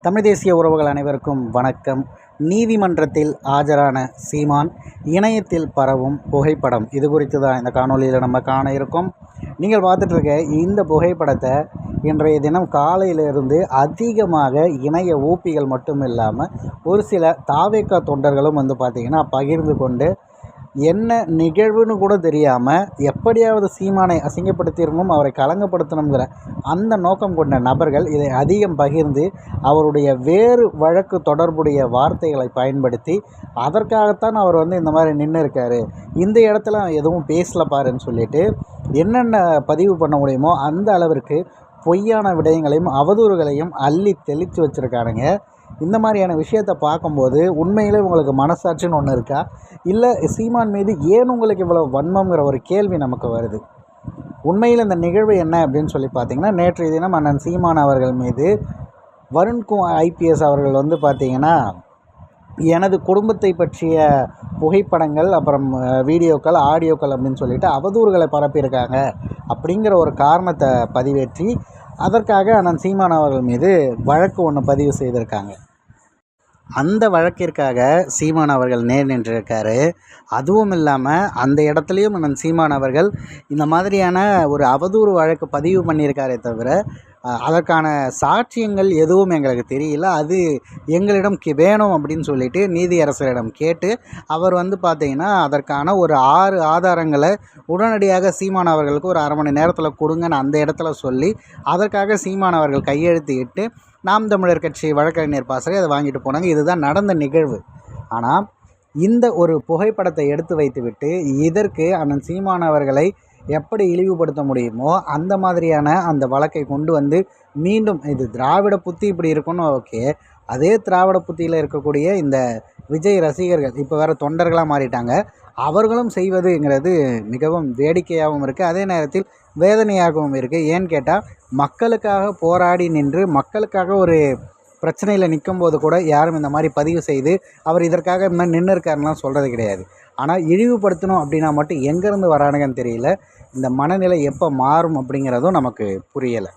தமிழ் தேசிய உறவுகள் அனைவருக்கும் வணக்கம். நீதிமன்றத்தில் ஆஜரான சீமான், இணையத்தில் பரவும் புகைப்படம், இது குறித்து தான் இந்த காணொலியில் நம்ம காண இருக்கோம். நீங்கள் பார்த்துட்ருக்க இந்த புகைப்படத்தை இன்றைய தினம் காலையிலிருந்து அதிகமாக இணைய ஊப்பிகள் மட்டும் இல்லாமல் ஒரு சில தாவேக்கா தொண்டர்களும் பார்த்திங்கன்னா பகிர்ந்து கொண்டு, என்ன நிகழ்வுன்னு கூட தெரியாமல் எப்படியாவது சீமானை அசிங்கப்படுத்திடணும், அவரை களங்கப்படுத்தணுங்கிற அந்த நோக்கம் கொண்ட நபர்கள் இதை அதிகம் பகிர்ந்து அவருடைய வேறு வழக்கு தொடர்புடைய வார்த்தைகளை பயன்படுத்தி, அதற்காகத்தான் அவர் இந்த மாதிரி நின்று இருக்காரு, இந்த இடத்துல எதுவும் பேசல பாருன்னு சொல்லிட்டு என்னென்ன பதிவு பண்ண முடியுமோ அந்த அளவிற்கு பொய்யான விடயங்களையும் அவதூறுகளையும் அள்ளி தெளித்து வச்சுருக்கானுங்க. இந்த மாதிரியான விஷயத்தை பார்க்கும்போது உண்மையிலே உங்களுக்கு மனசாட்சின்னு ஒன்று இருக்கா, இல்லை சீமான் மீது ஏன் உங்களுக்கு இவ்வளோ வன்மங்கிற ஒரு கேள்வி நமக்கு வருது. உண்மையில் இந்த நிகழ்வு என்ன அப்படின்னு சொல்லி பார்த்திங்கன்னா, நேற்றைய தினம் அண்ணன் சீமான் அவர்கள் மீது வருண்குமார் ஐபிஎஸ் அவர்கள் பார்த்திங்கன்னா, எனது குடும்பத்தை பற்றிய புகைப்படங்கள், அப்புறம் வீடியோக்கள், ஆடியோக்கள் அப்படின்னு சொல்லிட்டு அவதூறுகளை பரப்பியிருக்காங்க அப்படிங்கிற ஒரு காரணத்தை பதிவேற்றி அதற்காக அண்ணன் சீமான் அவர்கள் மீது வழக்கு ஒன்று பதிவு செய்திருக்காங்க. அந்த வழக்கிற்காக சீமான் அவர்கள் நேர் நின்றிருக்காரு. அதுவும் இல்லாமல் அந்த இடத்துலையும் அண்ணன் சீமான் அவர்கள் இந்த மாதிரியான ஒரு அவதூறு வழக்கு பதிவு பண்ணியிருக்காரே தவிர, அதற்கான சாட்சியங்கள் எதுவும் எங்களுக்கு தெரியல, அது எங்களிடம் வேணும் அப்படின்னு சொல்லிட்டு நீதியரசரிடம் கேட்டு அவர் பார்த்திங்கன்னா அதற்கான ஒரு 6 ஆதாரங்களை உடனடியாக சீமான் அவர்களுக்கு ஒரு 1/2 மணி நேரத்தில் கொடுங்கன்னு அந்த இடத்துல சொல்லி, அதற்காக சீமான் அவர்கள் கையெழுத்து இட்டு நாம் தமிழர் கட்சி வழக்கறிஞர் பாசறை அதை வாங்கிட்டு போனாங்க. இதுதான் நடந்த நிகழ்வு. ஆனால் இந்த ஒரு புகைப்படத்தை எடுத்து வைத்துவிட்டு இதற்கு அண்ணன் சீமான் அவர்களை எப்படி இழிவுபடுத்த முடியுமோ அந்த மாதிரியான அந்த வழக்கை கொண்டு மீண்டும் இது திராவிட புத்தி இப்படி இருக்கணும், ஓகே, அதே திராவிட புத்தியில் இருக்கக்கூடிய இந்த விஜய் ரசிகர்கள் இப்போ வேறு தொண்டர்களாக மாறிட்டாங்க, அவர்களும் செய்வதுங்கிறது மிகவும் வேடிக்கையாகவும் இருக்குது, அதே நேரத்தில் வேதனையாகவும் இருக்குது. ஏன்னு கேட்டால், மக்களுக்காக போராடி நின்று மக்களுக்காக ஒரு பிரச்சனையில் நிற்கும்போது கூட யாரும் இந்த மாதிரி பதிவு செய்து அவர் இதற்காக இந்த மாதிரி நின்று இருக்காருலாம் சொல்கிறது கிடையாது. ஆனால் இழிவுபடுத்தணும் அப்படின்னா மட்டும் எங்கேருந்து வரானுங்கன்னு தெரியல. இந்த மனநிலை எப்போ மாறும் அப்படிங்கிறதும் நமக்கு புரியலை.